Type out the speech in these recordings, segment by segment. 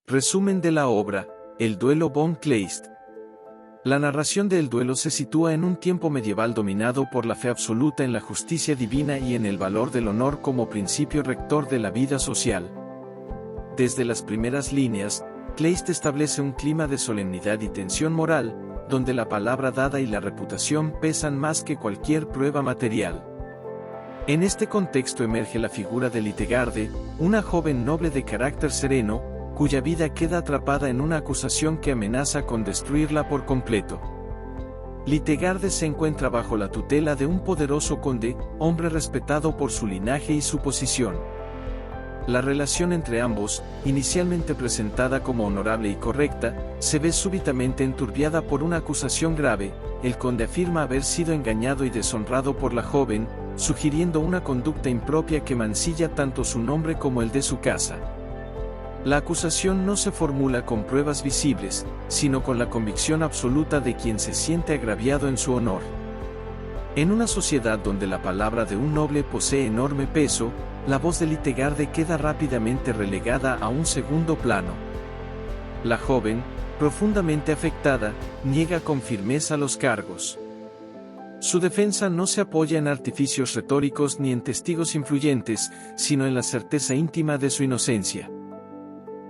Resumen de la obra, El duelo von Kleist. La narración de El duelo se sitúa en un tiempo medieval dominado por la fe absoluta en la justicia divina y en el valor del honor como principio rector de la vida social. Desde las primeras líneas, Kleist establece un clima de solemnidad y tensión moral, donde la palabra dada y la reputación pesan más que cualquier prueba material. En este contexto emerge la figura de Liutgarde, una joven noble de carácter sereno, cuya vida queda atrapada en una acusación que amenaza con destruirla por completo. Liutgarde se encuentra bajo la tutela de un poderoso conde, hombre respetado por su linaje y su posición. La relación entre ambos, inicialmente presentada como honorable y correcta, se ve súbitamente enturbiada por una acusación grave. El conde afirma haber sido engañado y deshonrado por la joven, sugiriendo una conducta impropia que mancilla tanto su nombre como el de su casa. La acusación no se formula con pruebas visibles, sino con la convicción absoluta de quien se siente agraviado en su honor. En una sociedad donde la palabra de un noble posee enorme peso, la voz de Liutgarde queda rápidamente relegada a un segundo plano. La joven, profundamente afectada, niega con firmeza los cargos. Su defensa no se apoya en artificios retóricos ni en testigos influyentes, sino en la certeza íntima de su inocencia.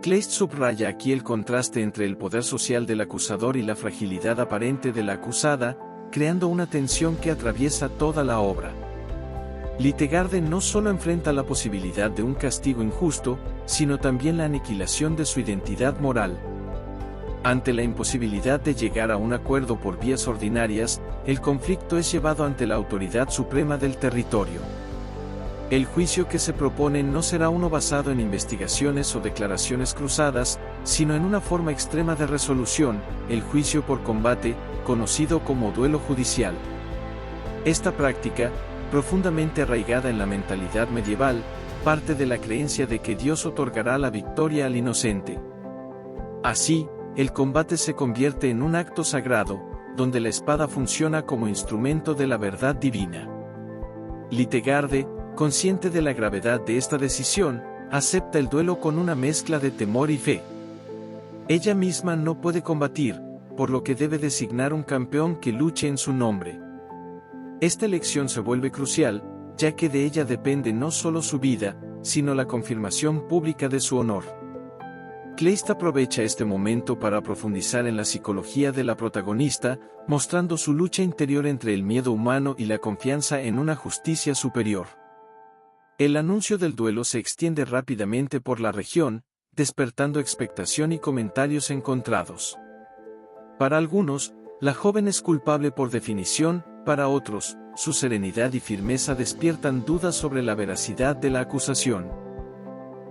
Kleist subraya aquí el contraste entre el poder social del acusador y la fragilidad aparente de la acusada, creando una tensión que atraviesa toda la obra. Liutgarde no solo enfrenta la posibilidad de un castigo injusto, sino también la aniquilación de su identidad moral. Ante la imposibilidad de llegar a un acuerdo por vías ordinarias, el conflicto es llevado ante la autoridad suprema del territorio. El juicio que se propone no será uno basado en investigaciones o declaraciones cruzadas, sino en una forma extrema de resolución, el juicio por combate, conocido como duelo judicial. Esta práctica, profundamente arraigada en la mentalidad medieval, parte de la creencia de que Dios otorgará la victoria al inocente. Así, el combate se convierte en un acto sagrado, donde la espada funciona como instrumento de la verdad divina. Liutgarde, consciente de la gravedad de esta decisión, acepta el duelo con una mezcla de temor y fe. Ella misma no puede combatir, por lo que debe designar un campeón que luche en su nombre. Esta elección se vuelve crucial, ya que de ella depende no solo su vida, sino la confirmación pública de su honor. Kleist aprovecha este momento para profundizar en la psicología de la protagonista, mostrando su lucha interior entre el miedo humano y la confianza en una justicia superior. El anuncio del duelo se extiende rápidamente por la región, despertando expectación y comentarios encontrados. Para algunos, la joven es culpable por definición, para otros, su serenidad y firmeza despiertan dudas sobre la veracidad de la acusación.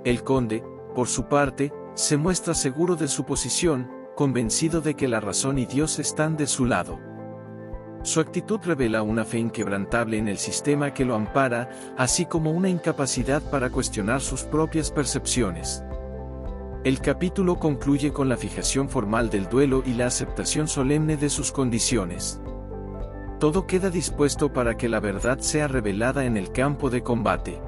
El conde, por su parte, se muestra seguro de su posición, convencido de que la razón y Dios están de su lado. Su actitud revela una fe inquebrantable en el sistema que lo ampara, así como una incapacidad para cuestionar sus propias percepciones. El capítulo concluye con la fijación formal del duelo y la aceptación solemne de sus condiciones. Todo queda dispuesto para que la verdad sea revelada en el campo de combate.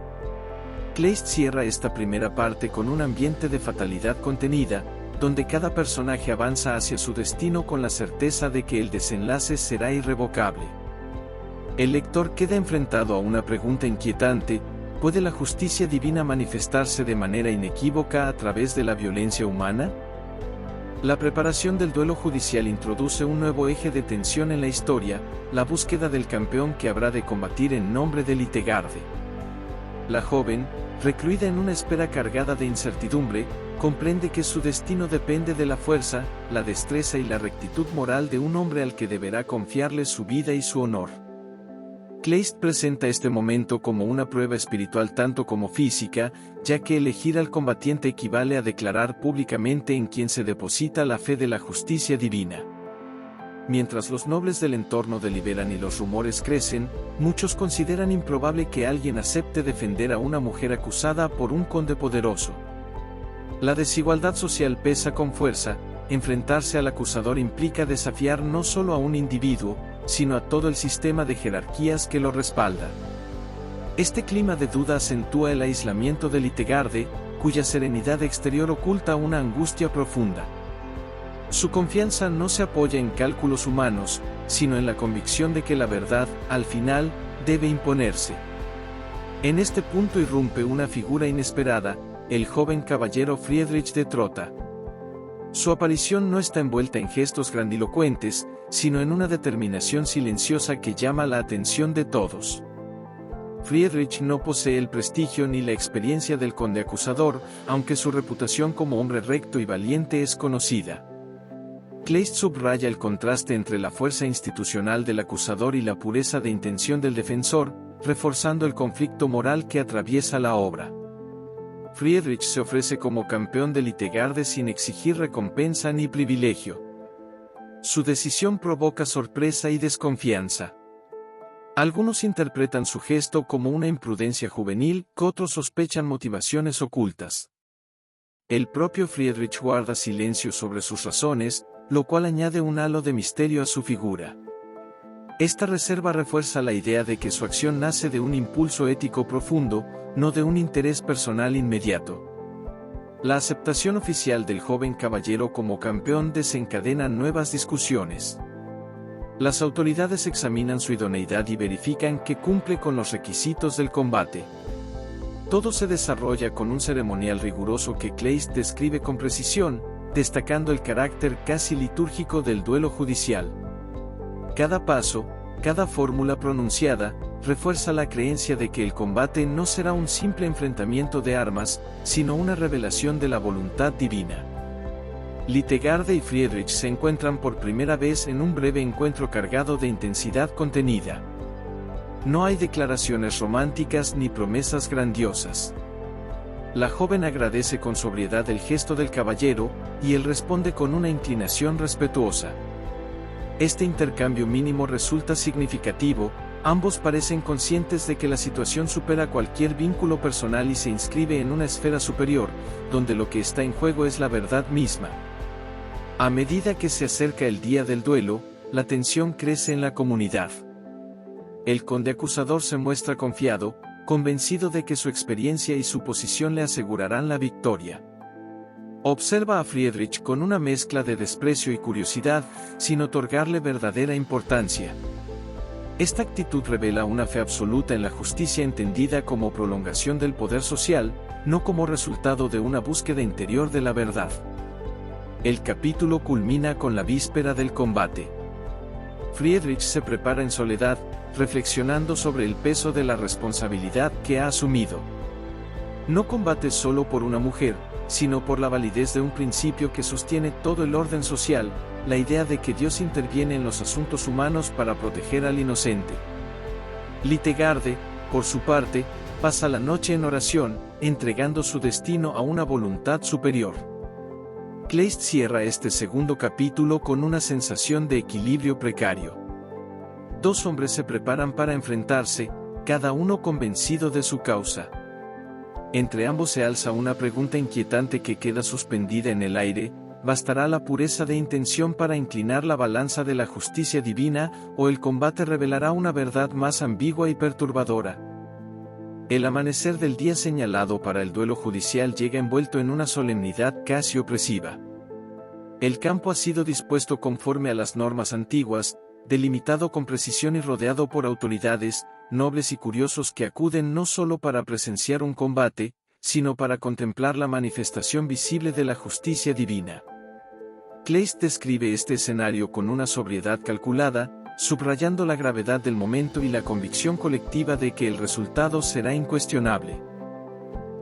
Kleist cierra esta primera parte con un ambiente de fatalidad contenida, donde cada personaje avanza hacia su destino con la certeza de que el desenlace será irrevocable. El lector queda enfrentado a una pregunta inquietante: ¿puede la justicia divina manifestarse de manera inequívoca a través de la violencia humana? La preparación del duelo judicial introduce un nuevo eje de tensión en la historia, la búsqueda del campeón que habrá de combatir en nombre de Liutgarde. La joven, recluida en una espera cargada de incertidumbre, comprende que su destino depende de la fuerza, la destreza y la rectitud moral de un hombre al que deberá confiarle su vida y su honor. Kleist presenta este momento como una prueba espiritual tanto como física, ya que elegir al combatiente equivale a declarar públicamente en quien se deposita la fe de la justicia divina. Mientras los nobles del entorno deliberan y los rumores crecen, muchos consideran improbable que alguien acepte defender a una mujer acusada por un conde poderoso. La desigualdad social pesa con fuerza. Enfrentarse al acusador implica desafiar no solo a un individuo, sino a todo el sistema de jerarquías que lo respalda. Este clima de duda acentúa el aislamiento de Liutgarde, cuya serenidad exterior oculta una angustia profunda. Su confianza no se apoya en cálculos humanos, sino en la convicción de que la verdad, al final, debe imponerse. En este punto irrumpe una figura inesperada, el joven caballero Friedrich de Trotha. Su aparición no está envuelta en gestos grandilocuentes, sino en una determinación silenciosa que llama la atención de todos. Friedrich no posee el prestigio ni la experiencia del conde acusador, aunque su reputación como hombre recto y valiente es conocida. Kleist subraya el contraste entre la fuerza institucional del acusador y la pureza de intención del defensor, reforzando el conflicto moral que atraviesa la obra. Friedrich se ofrece como campeón de Litegarde sin exigir recompensa ni privilegio. Su decisión provoca sorpresa y desconfianza. Algunos interpretan su gesto como una imprudencia juvenil, otros sospechan motivaciones ocultas. El propio Friedrich guarda silencio sobre sus razones, lo cual añade un halo de misterio a su figura. Esta reserva refuerza la idea de que su acción nace de un impulso ético profundo, no de un interés personal inmediato. La aceptación oficial del joven caballero como campeón desencadena nuevas discusiones. Las autoridades examinan su idoneidad y verifican que cumple con los requisitos del combate. Todo se desarrolla con un ceremonial riguroso que Kleist describe con precisión, destacando el carácter casi litúrgico del duelo judicial. Cada paso, cada fórmula pronunciada, refuerza la creencia de que el combate no será un simple enfrentamiento de armas, sino una revelación de la voluntad divina. Litegarde y Friedrich se encuentran por primera vez en un breve encuentro cargado de intensidad contenida. No hay declaraciones románticas ni promesas grandiosas. La joven agradece con sobriedad el gesto del caballero, y él responde con una inclinación respetuosa. Este intercambio mínimo resulta significativo, ambos parecen conscientes de que la situación supera cualquier vínculo personal y se inscribe en una esfera superior, donde lo que está en juego es la verdad misma. A medida que se acerca el día del duelo, la tensión crece en la comunidad. El conde acusador se muestra confiado, convencido de que su experiencia y su posición le asegurarán la victoria. Observa a Friedrich con una mezcla de desprecio y curiosidad, sin otorgarle verdadera importancia. Esta actitud revela una fe absoluta en la justicia entendida como prolongación del poder social, no como resultado de una búsqueda interior de la verdad. El capítulo culmina con la víspera del combate. Friedrich se prepara en soledad, reflexionando sobre el peso de la responsabilidad que ha asumido. No combate solo por una mujer, sino por la validez de un principio que sostiene todo el orden social, la idea de que Dios interviene en los asuntos humanos para proteger al inocente. Litegarde, por su parte, pasa la noche en oración, entregando su destino a una voluntad superior. Kleist cierra este segundo capítulo con una sensación de equilibrio precario. Dos hombres se preparan para enfrentarse, cada uno convencido de su causa. Entre ambos se alza una pregunta inquietante que queda suspendida en el aire: ¿bastará la pureza de intención para inclinar la balanza de la justicia divina, o el combate revelará una verdad más ambigua y perturbadora? El amanecer del día señalado para el duelo judicial llega envuelto en una solemnidad casi opresiva. El campo ha sido dispuesto conforme a las normas antiguas, delimitado con precisión y rodeado por autoridades, nobles y curiosos que acuden no solo para presenciar un combate, sino para contemplar la manifestación visible de la justicia divina. Kleist describe este escenario con una sobriedad calculada, subrayando la gravedad del momento y la convicción colectiva de que el resultado será incuestionable.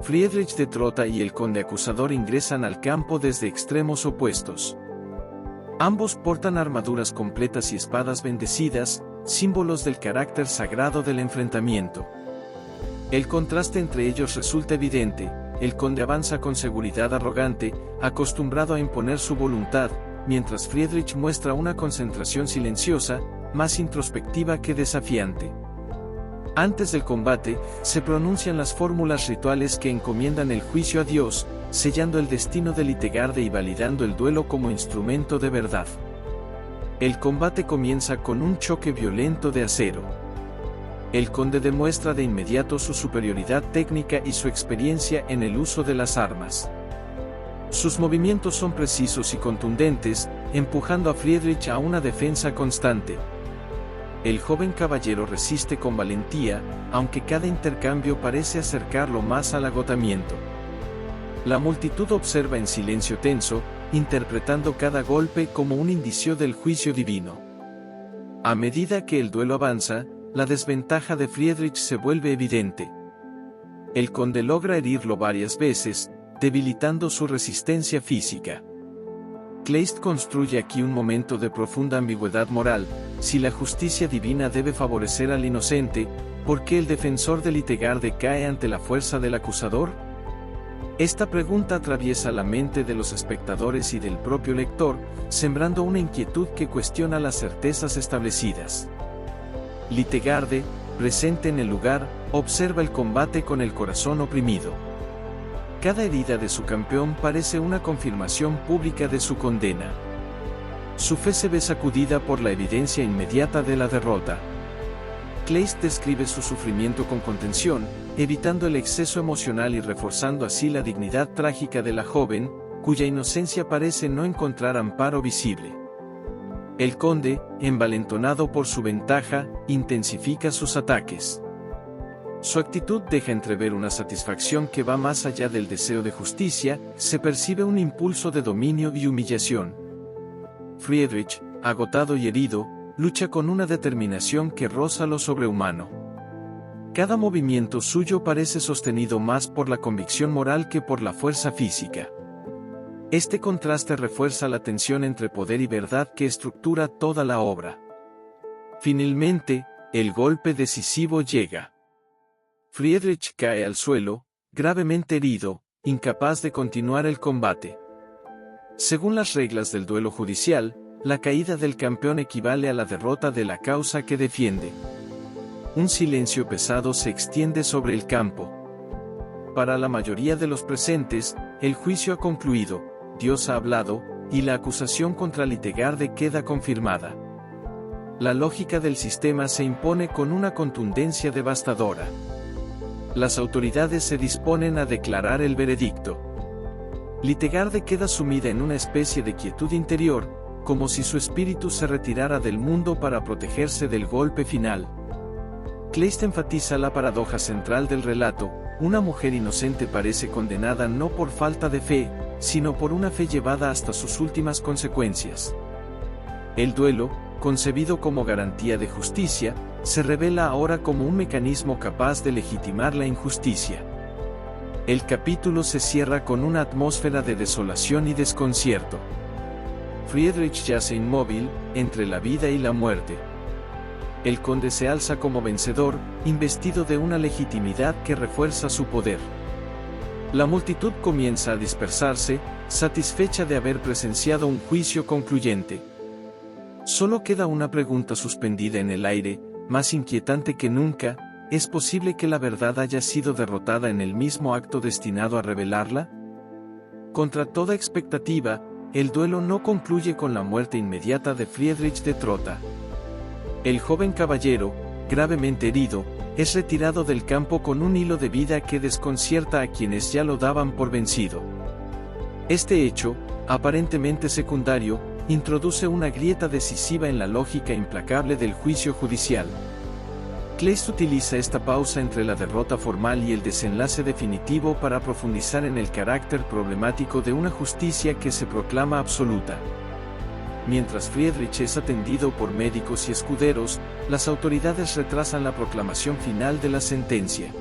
Friedrich de Trotha y el conde acusador ingresan al campo desde extremos opuestos. Ambos portan armaduras completas y espadas bendecidas, símbolos del carácter sagrado del enfrentamiento. El contraste entre ellos resulta evidente: el conde avanza con seguridad arrogante, acostumbrado a imponer su voluntad, mientras Friedrich muestra una concentración silenciosa, más introspectiva que desafiante. Antes del combate, se pronuncian las fórmulas rituales que encomiendan el juicio a Dios, sellando el destino de Litegarde y validando el duelo como instrumento de verdad. El combate comienza con un choque violento de acero. El conde demuestra de inmediato su superioridad técnica y su experiencia en el uso de las armas. Sus movimientos son precisos y contundentes, empujando a Friedrich a una defensa constante. El joven caballero resiste con valentía, aunque cada intercambio parece acercarlo más al agotamiento. La multitud observa en silencio tenso, interpretando cada golpe como un indicio del juicio divino. A medida que el duelo avanza, la desventaja de Friedrich se vuelve evidente. El conde logra herirlo varias veces, debilitando su resistencia física. Kleist construye aquí un momento de profunda ambigüedad moral: si la justicia divina debe favorecer al inocente, ¿por qué el defensor de Liutgarde cae ante la fuerza del acusador? Esta pregunta atraviesa la mente de los espectadores y del propio lector, sembrando una inquietud que cuestiona las certezas establecidas. Liutgarde, presente en el lugar, observa el combate con el corazón oprimido. Cada herida de su campeón parece una confirmación pública de su condena. Su fe se ve sacudida por la evidencia inmediata de la derrota. Kleist describe su sufrimiento con contención, evitando el exceso emocional y reforzando así la dignidad trágica de la joven, cuya inocencia parece no encontrar amparo visible. El conde, envalentonado por su ventaja, intensifica sus ataques. Su actitud deja entrever una satisfacción que va más allá del deseo de justicia, se percibe un impulso de dominio y humillación. Friedrich, agotado y herido, lucha con una determinación que roza lo sobrehumano. Cada movimiento suyo parece sostenido más por la convicción moral que por la fuerza física. Este contraste refuerza la tensión entre poder y verdad que estructura toda la obra. Finalmente, el golpe decisivo llega. Friedrich cae al suelo, gravemente herido, incapaz de continuar el combate. Según las reglas del duelo judicial, la caída del campeón equivale a la derrota de la causa que defiende. Un silencio pesado se extiende sobre el campo. Para la mayoría de los presentes, el juicio ha concluido, Dios ha hablado, y la acusación contra Liutgarde queda confirmada. La lógica del sistema se impone con una contundencia devastadora. Las autoridades se disponen a declarar el veredicto. Liutgarde queda sumida en una especie de quietud interior, como si su espíritu se retirara del mundo para protegerse del golpe final. Kleist enfatiza la paradoja central del relato: una mujer inocente parece condenada no por falta de fe, sino por una fe llevada hasta sus últimas consecuencias. El duelo, concebido como garantía de justicia, se revela ahora como un mecanismo capaz de legitimar la injusticia. El capítulo se cierra con una atmósfera de desolación y desconcierto. Friedrich yace inmóvil, entre la vida y la muerte. El conde se alza como vencedor, investido de una legitimidad que refuerza su poder. La multitud comienza a dispersarse, satisfecha de haber presenciado un juicio concluyente. Solo queda una pregunta suspendida en el aire, más inquietante que nunca: ¿es posible que la verdad haya sido derrotada en el mismo acto destinado a revelarla? Contra toda expectativa, el duelo no concluye con la muerte inmediata de Friedrich de Trotha. El joven caballero, gravemente herido, es retirado del campo con un hilo de vida que desconcierta a quienes ya lo daban por vencido. Este hecho, aparentemente secundario, introduce una grieta decisiva en la lógica implacable del juicio judicial. Kleist utiliza esta pausa entre la derrota formal y el desenlace definitivo para profundizar en el carácter problemático de una justicia que se proclama absoluta. Mientras Friedrich es atendido por médicos y escuderos, las autoridades retrasan la proclamación final de la sentencia.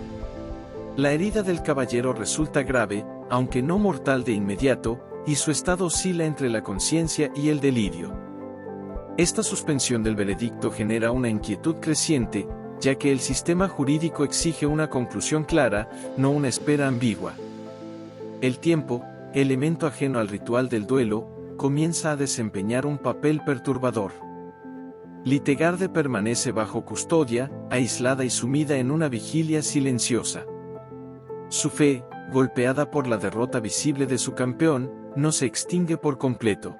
La herida del caballero resulta grave, aunque no mortal de inmediato, y su estado oscila entre la conciencia y el delirio. Esta suspensión del veredicto genera una inquietud creciente, ya que el sistema jurídico exige una conclusión clara, no una espera ambigua. El tiempo, elemento ajeno al ritual del duelo, comienza a desempeñar un papel perturbador. Liutgarde permanece bajo custodia, aislada y sumida en una vigilia silenciosa. Su fe, golpeada por la derrota visible de su campeón, no se extingue por completo.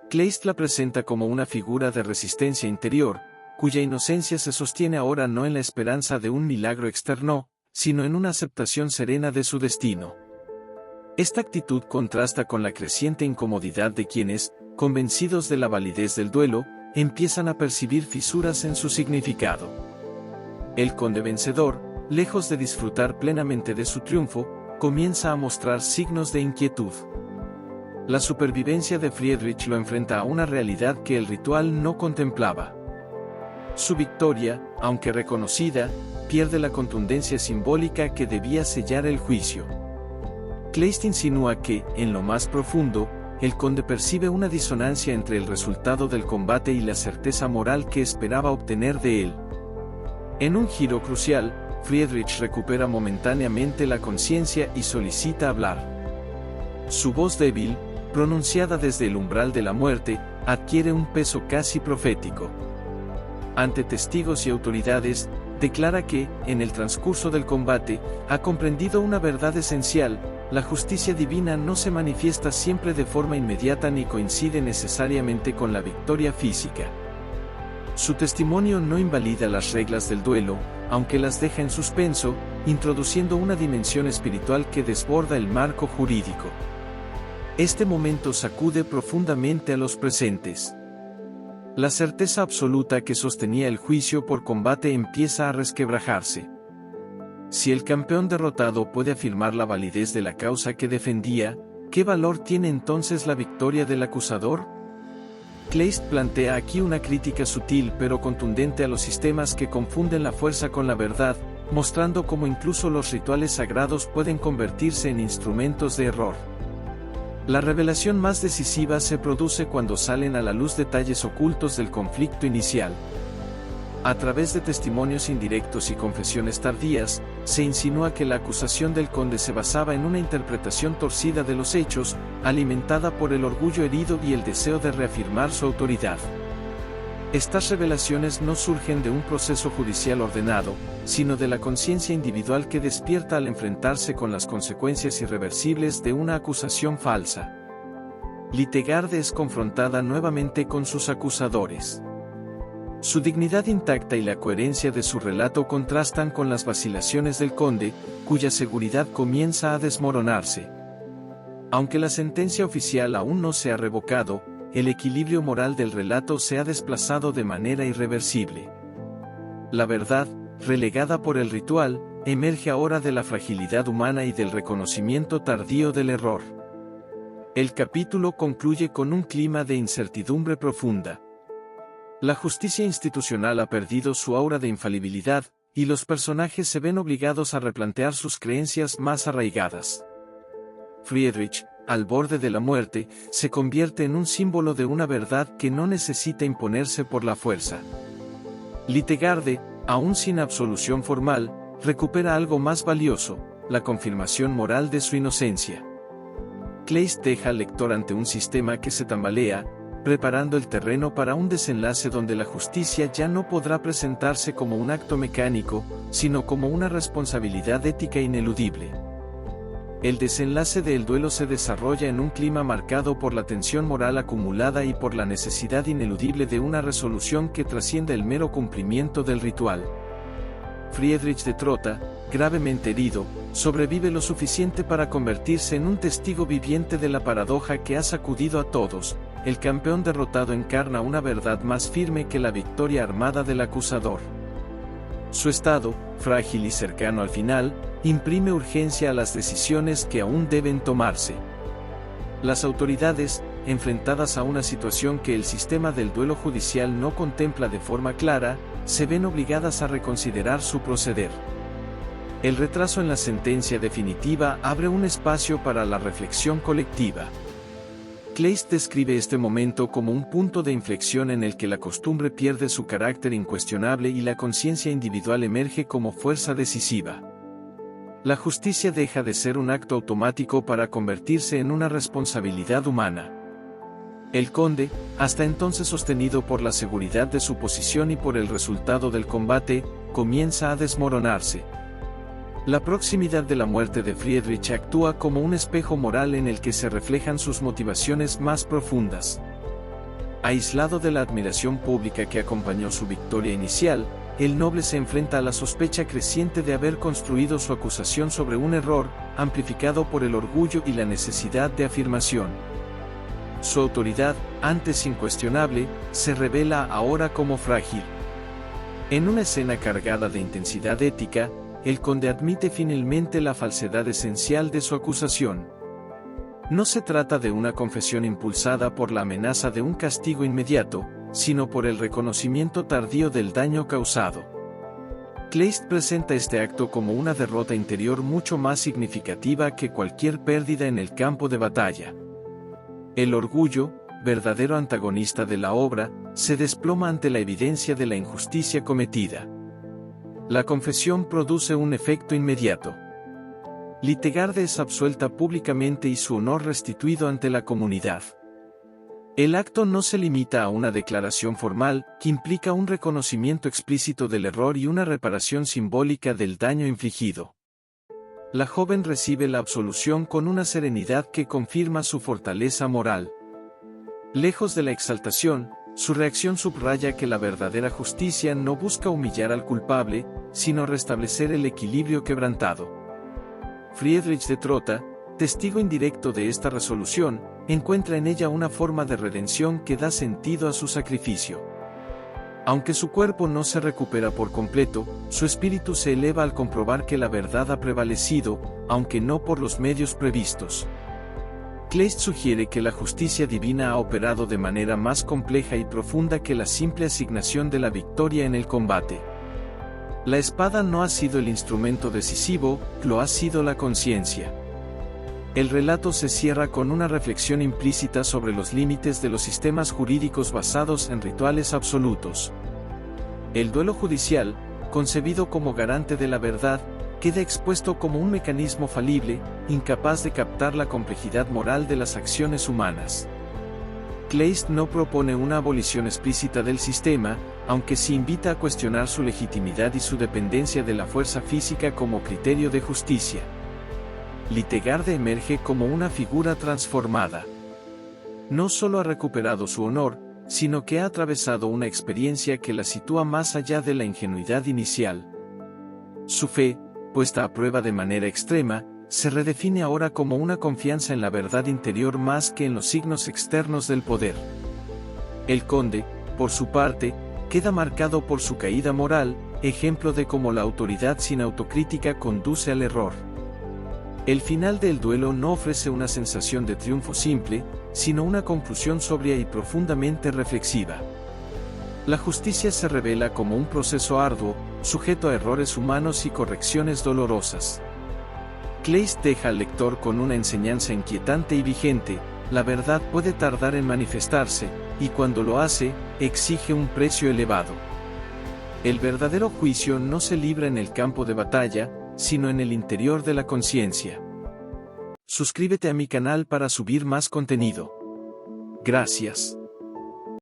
Kleist la presenta como una figura de resistencia interior, cuya inocencia se sostiene ahora no en la esperanza de un milagro externo, sino en una aceptación serena de su destino. Esta actitud contrasta con la creciente incomodidad de quienes, convencidos de la validez del duelo, empiezan a percibir fisuras en su significado. El conde vencedor, lejos de disfrutar plenamente de su triunfo, comienza a mostrar signos de inquietud. La supervivencia de Friedrich lo enfrenta a una realidad que el ritual no contemplaba. Su victoria, aunque reconocida, pierde la contundencia simbólica que debía sellar el juicio. Kleist insinúa que, en lo más profundo, el conde percibe una disonancia entre el resultado del combate y la certeza moral que esperaba obtener de él. En un giro crucial, Friedrich recupera momentáneamente la conciencia y solicita hablar. Su voz débil, pronunciada desde el umbral de la muerte, adquiere un peso casi profético. Ante testigos y autoridades, declara que, en el transcurso del combate, ha comprendido una verdad esencial: la justicia divina no se manifiesta siempre de forma inmediata ni coincide necesariamente con la victoria física. Su testimonio no invalida las reglas del duelo, aunque las deja en suspenso, introduciendo una dimensión espiritual que desborda el marco jurídico. Este momento sacude profundamente a los presentes. La certeza absoluta que sostenía el juicio por combate empieza a resquebrajarse. Si el campeón derrotado puede afirmar la validez de la causa que defendía, ¿qué valor tiene entonces la victoria del acusador? Kleist plantea aquí una crítica sutil pero contundente a los sistemas que confunden la fuerza con la verdad, mostrando cómo incluso los rituales sagrados pueden convertirse en instrumentos de error. La revelación más decisiva se produce cuando salen a la luz detalles ocultos del conflicto inicial. A través de testimonios indirectos y confesiones tardías, se insinúa que la acusación del conde se basaba en una interpretación torcida de los hechos, alimentada por el orgullo herido y el deseo de reafirmar su autoridad. Estas revelaciones no surgen de un proceso judicial ordenado, sino de la conciencia individual que despierta al enfrentarse con las consecuencias irreversibles de una acusación falsa. Liutgarde es confrontada nuevamente con sus acusadores. Su dignidad intacta y la coherencia de su relato contrastan con las vacilaciones del conde, cuya seguridad comienza a desmoronarse. Aunque la sentencia oficial aún no se ha revocado, el equilibrio moral del relato se ha desplazado de manera irreversible. La verdad, relegada por el ritual, emerge ahora de la fragilidad humana y del reconocimiento tardío del error. El capítulo concluye con un clima de incertidumbre profunda. La justicia institucional ha perdido su aura de infalibilidad, y los personajes se ven obligados a replantear sus creencias más arraigadas. Friedrich, al borde de la muerte, se convierte en un símbolo de una verdad que no necesita imponerse por la fuerza. Liutgarde, aún sin absolución formal, recupera algo más valioso: la confirmación moral de su inocencia. Kleist deja al lector ante un sistema que se tambalea, preparando el terreno para un desenlace donde la justicia ya no podrá presentarse como un acto mecánico, sino como una responsabilidad ética ineludible. El desenlace del duelo se desarrolla en un clima marcado por la tensión moral acumulada y por la necesidad ineludible de una resolución que trascienda el mero cumplimiento del ritual. Friedrich de Trotha, gravemente herido, sobrevive lo suficiente para convertirse en un testigo viviente de la paradoja que ha sacudido a todos. El campeón derrotado encarna una verdad más firme que la victoria armada del acusador. Su estado, frágil y cercano al final, imprime urgencia a las decisiones que aún deben tomarse. Las autoridades, enfrentadas a una situación que el sistema del duelo judicial no contempla de forma clara, se ven obligadas a reconsiderar su proceder. El retraso en la sentencia definitiva abre un espacio para la reflexión colectiva. Kleist describe este momento como un punto de inflexión en el que la costumbre pierde su carácter incuestionable y la conciencia individual emerge como fuerza decisiva. La justicia deja de ser un acto automático para convertirse en una responsabilidad humana. El conde, hasta entonces sostenido por la seguridad de su posición y por el resultado del combate, comienza a desmoronarse. La proximidad de la muerte de Friedrich actúa como un espejo moral en el que se reflejan sus motivaciones más profundas. Aislado de la admiración pública que acompañó su victoria inicial, el noble se enfrenta a la sospecha creciente de haber construido su acusación sobre un error, amplificado por el orgullo y la necesidad de afirmación. Su autoridad, antes incuestionable, se revela ahora como frágil. En una escena cargada de intensidad ética, el conde admite finalmente la falsedad esencial de su acusación. No se trata de una confesión impulsada por la amenaza de un castigo inmediato, sino por el reconocimiento tardío del daño causado. Kleist presenta este acto como una derrota interior mucho más significativa que cualquier pérdida en el campo de batalla. El orgullo, verdadero antagonista de la obra, se desploma ante la evidencia de la injusticia cometida. La confesión produce un efecto inmediato. Liutgarde es absuelta públicamente y su honor restituido ante la comunidad. El acto no se limita a una declaración formal, que implica un reconocimiento explícito del error y una reparación simbólica del daño infligido. La joven recibe la absolución con una serenidad que confirma su fortaleza moral. Lejos de la exaltación, su reacción subraya que la verdadera justicia no busca humillar al culpable, sino restablecer el equilibrio quebrantado. Friedrich de Trotha, testigo indirecto de esta resolución, encuentra en ella una forma de redención que da sentido a su sacrificio. Aunque su cuerpo no se recupera por completo, su espíritu se eleva al comprobar que la verdad ha prevalecido, aunque no por los medios previstos. Kleist sugiere que la justicia divina ha operado de manera más compleja y profunda que la simple asignación de la victoria en el combate. La espada no ha sido el instrumento decisivo, lo ha sido la conciencia. El relato se cierra con una reflexión implícita sobre los límites de los sistemas jurídicos basados en rituales absolutos. El duelo judicial, concebido como garante de la verdad, queda expuesto como un mecanismo falible, incapaz de captar la complejidad moral de las acciones humanas. Kleist no propone una abolición explícita del sistema, aunque sí invita a cuestionar su legitimidad y su dependencia de la fuerza física como criterio de justicia. Liutgarde emerge como una figura transformada. No solo ha recuperado su honor, sino que ha atravesado una experiencia que la sitúa más allá de la ingenuidad inicial. Su fe, puesta a prueba de manera extrema, se redefine ahora como una confianza en la verdad interior más que en los signos externos del poder. El conde, por su parte, queda marcado por su caída moral, ejemplo de cómo la autoridad sin autocrítica conduce al error. El final del duelo no ofrece una sensación de triunfo simple, sino una conclusión sobria y profundamente reflexiva. La justicia se revela como un proceso arduo, sujeto a errores humanos y correcciones dolorosas. Kleist deja al lector con una enseñanza inquietante y vigente: la verdad puede tardar en manifestarse, y cuando lo hace, exige un precio elevado. El verdadero juicio no se libra en el campo de batalla, sino en el interior de la conciencia. Suscríbete a mi canal para subir más contenido. Gracias.